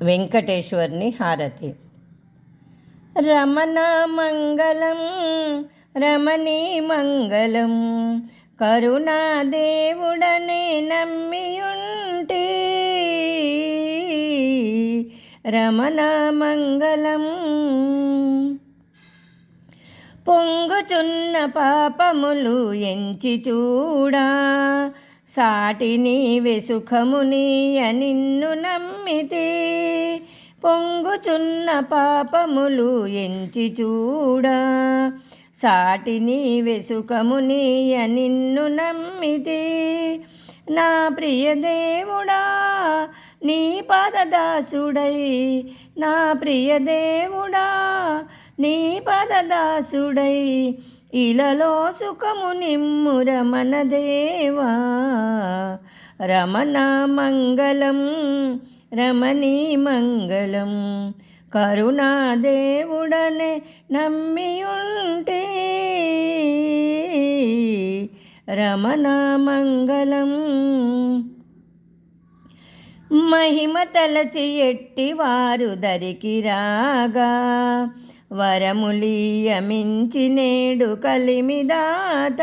వెంకటేశ్వర్ని హారతి. రమణ మంగళం రమణీ మంగళం కరుణాదేవుడనే నమ్మియుంటి. రమణ మంగళం పొంగుచున్న పాపములు ఎంచి చూడా, సాటిని వెసుఖమునియ నిన్ను నమ్మితే. పొంగుచున్న పాపములు ఎంచి చూడా, సాటిని వెసుఖమునియ నిన్ను నమ్మితే. నా ప్రియదేవుడా నీ పాదదాసుడై, నా ప్రియదేవుడా నీ పదదాసుడై, ఇలలో సుఖము నిమ్ము రమణ దేవా. రమణ మంగళం రమణీ మంగళం కరుణాదేవుడనే నమ్మియుంటే. రమణ మంగళం మహిమ తలచి ఎట్టి వారు దరికి రాగా, వరములియమించి నేడు కలిమిదాత.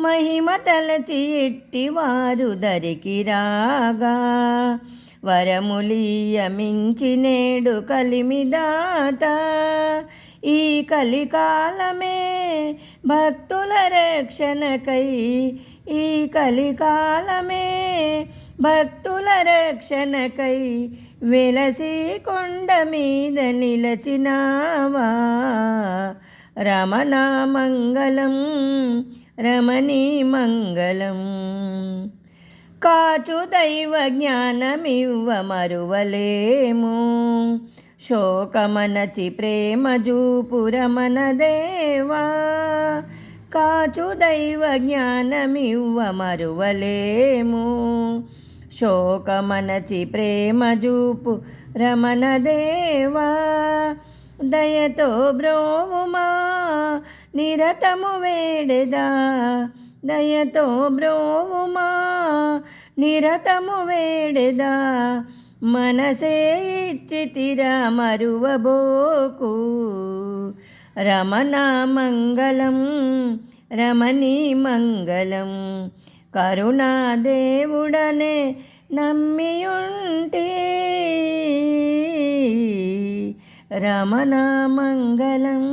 మహిమ తలచి ఎట్టి వారు దరికి రాగా, వరములియమించి నేడు కలిమిదాత. ఈ కలికాలమే భక్తుల రక్షణకై, ఈ కలికాలమే భక్తుల రక్షణకై వెలసి కొండ మీద నిలచినావా. రమణ మంగళం రమణీ మంగళం కాచు దైవ జ్ఞానమివ్వ మరువలేము. శోకమనచి ప్రేమ జూపు రమణ దేవా. కాచు దైవ జ్ఞానమివ్వ మరువలేము. శోకమనచి ప్రేమ జూపు రమణ దేవా. దయతో బ్రోవుమా నిరతము వేడెదా, దయతో బ్రోవుమా నిరతము వేడెదా. మనసే ఇచ్చితిరా మరువబోకు. రమణ మంగళం రమణీ మంగళం కరుణాదేవుడనే నమ్మియుంటి. రమణ మంగళం.